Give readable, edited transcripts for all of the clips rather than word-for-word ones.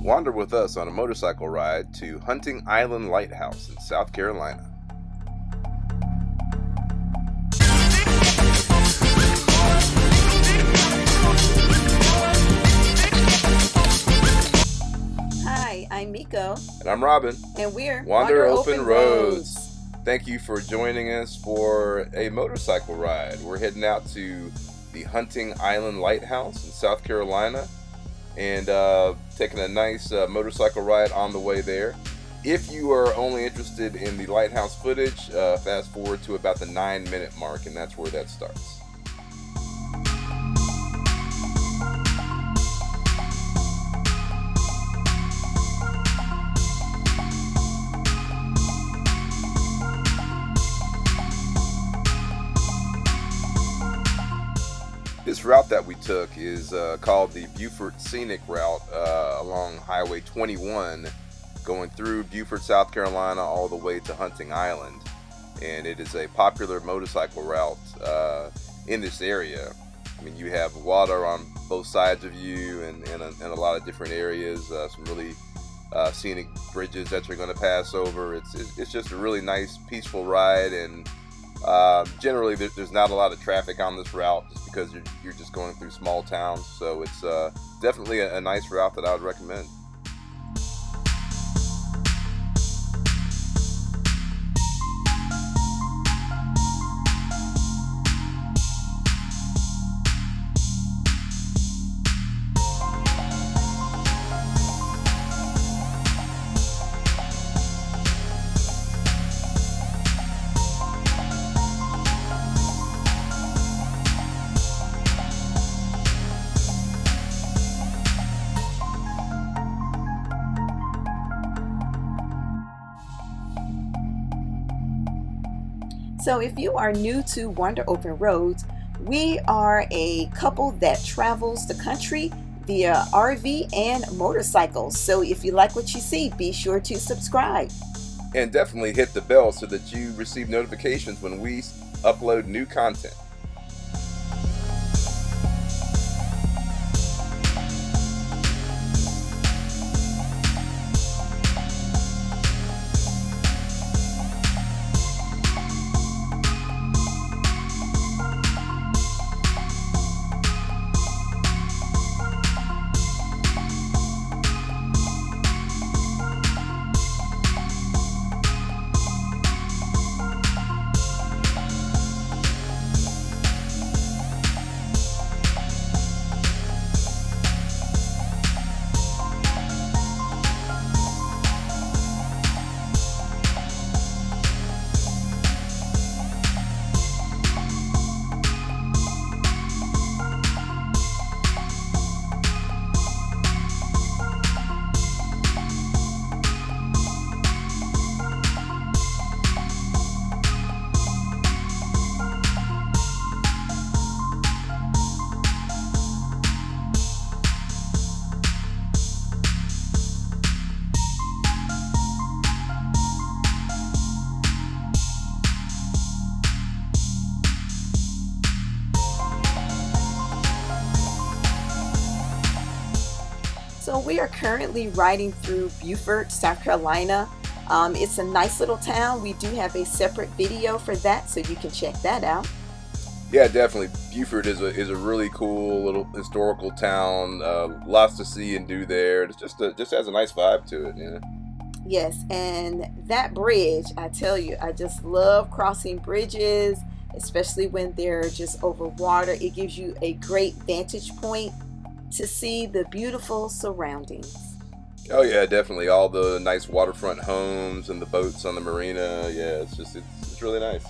Wander with us on a motorcycle ride to Hunting Island Lighthouse in South Carolina. Hi, I'm Miko. And I'm Robin. And we're Wander Open Roads. Thank you for joining us for a motorcycle ride. We're heading out to the Hunting Island Lighthouse in South Carolina and taking a nice motorcycle ride on the way there. If you are only interested in the lighthouse footage, fast forward to about the 9-minute mark, and that's where that starts. This route that we took is called the Beaufort Scenic route along Highway 21, going through Beaufort, South Carolina, all the way to Hunting Island. And it is a popular motorcycle route in this area. I mean, you have water on both sides of you and a lot of different areas, some really scenic bridges that you're going to pass over. It's just a really nice, peaceful ride, and generally there's not a lot of traffic on this route just because you're just going through small towns, so it's definitely a nice route that I would recommend. So if you are new to Wander Open Roads, we are a couple that travels the country via RV and motorcycles. So if you like what you see, be sure to subscribe. And definitely hit the bell so that you receive notifications when we upload new content. So we are currently riding through Beaufort, South Carolina. It's a nice little town. We do have a separate video for that, so you can check that out. Yeah, definitely. Beaufort is a really cool little historical town. Lots to see and do there. It's just has a nice vibe to it, yeah. Yes, and that bridge, I tell you, I just love crossing bridges, especially when they're just over water. It gives you a great vantage point to see the beautiful surroundings. Oh yeah, definitely. All the nice waterfront homes and the boats on the marina. Yeah, it's really nice.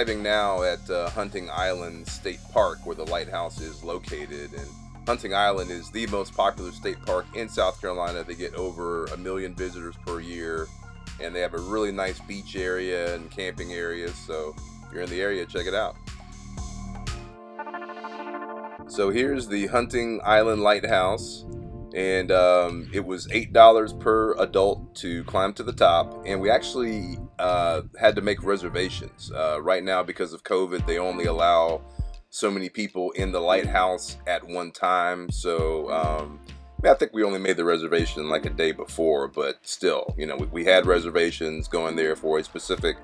arriving now at Hunting Island State Park, where the lighthouse is located. And Hunting Island is the most popular state park in South Carolina. They get over 1 million visitors per year, and they have a really nice beach area and camping areas. So if you're in the area, check it out. So here's the Hunting Island Lighthouse, and it was $8 per adult to climb to the top, and we actually had to make reservations. Right now, because of COVID, they only allow so many people in the lighthouse at one time. So I think we only made the reservation like a day before, but still, we had reservations going there for a specific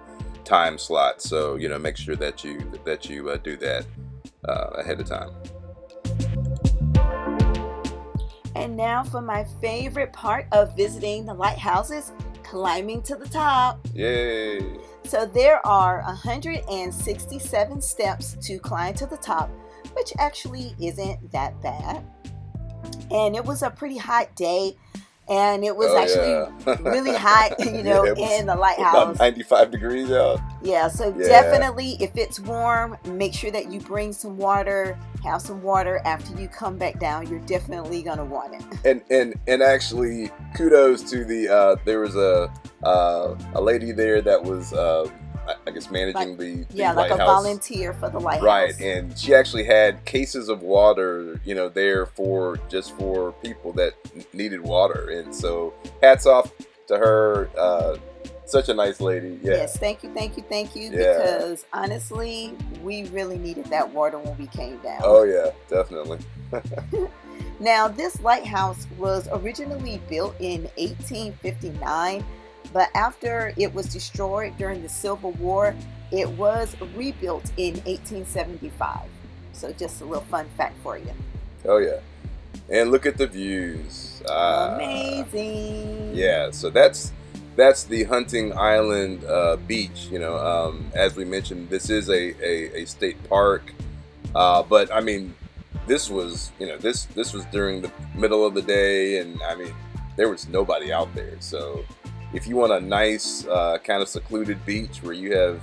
time slot. So make sure that you do that ahead of time. And now for my favorite part of visiting the lighthouses, climbing to the top. Yay! So there are 167 steps to climb to the top, which actually isn't that bad. And it was a pretty hot day, and it was really hot, in the lighthouse. About 95 degrees out. Yeah, so definitely if it's warm, make sure that you bring some water, have some water after you come back down. You're definitely going to want it. And actually, kudos to there was a lady there that was I guess managing the like lighthouse. A volunteer for the lighthouse. Right, and she actually had cases of water, there for people that needed water, and so hats off to her. Such a nice lady. Yeah. Yes, thank you. Yeah. Because honestly, we really needed that water when we came down. Oh yeah, definitely. Now, this lighthouse was originally built in 1859. But after it was destroyed during the Civil War, it was rebuilt in 1875. So just a little fun fact for you. Oh yeah. And look at the views. Amazing. Yeah, so that's the Hunting Island beach. As we mentioned, this is a state park. But I mean, this was this was during the middle of the day, and I mean, there was nobody out there. So if you want a nice kind of secluded beach where you have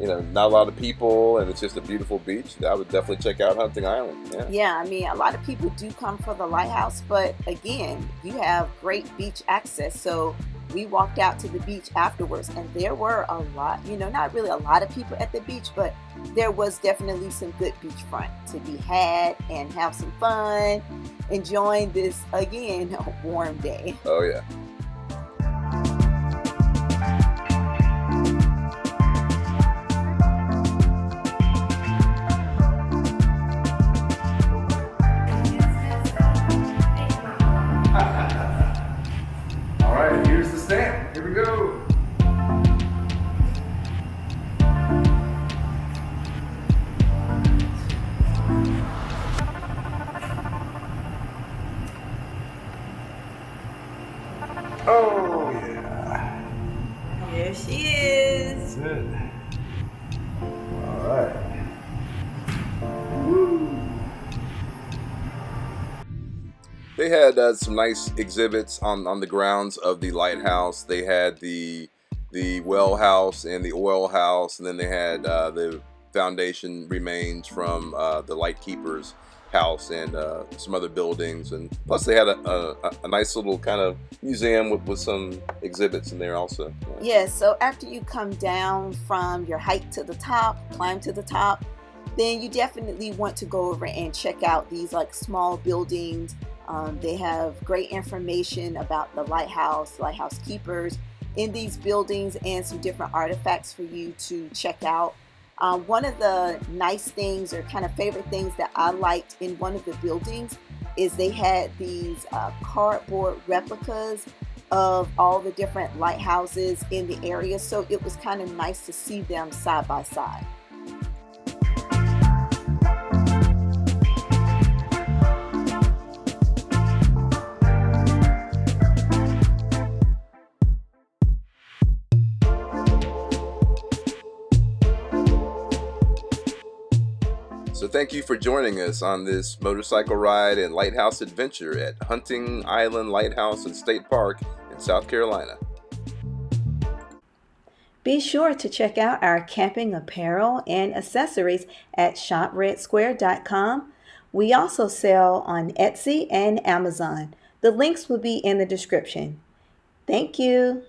not a lot of people and it's just a beautiful beach, I would definitely check out Hunting Island. Yeah, I mean, a lot of people do come for the lighthouse, but again, you have great beach access. So we walked out to the beach afterwards, and there were a lot, not really a lot of people at the beach, but there was definitely some good beachfront to be had and have some fun enjoying this, again, warm day. Oh yeah. All right, here's the stamp. Here we go. Oh yeah. Here she is. Good. All right. Woo. They had some nice exhibits on the grounds of the lighthouse. They had the well house and the oil house, and then they had the foundation remains from the lightkeeper's house and some other buildings, and plus they had a nice little kind of museum with some exhibits in there also. Yes, so after you come down from your hike to the top, climb to the top, then you definitely want to go over and check out these like small buildings. They have great information about the lighthouse keepers in these buildings, and some different artifacts for you to check out. One of the nice things, or kind of favorite things that I liked in one of the buildings, is they had these cardboard replicas of all the different lighthouses in the area, so it was kind of nice to see them side by side. So thank you for joining us on this motorcycle ride and lighthouse adventure at Hunting Island Lighthouse and State Park in South Carolina. Be sure to check out our camping apparel and accessories at shopredsquare.com. We also sell on Etsy and Amazon. The links will be in the description. Thank you.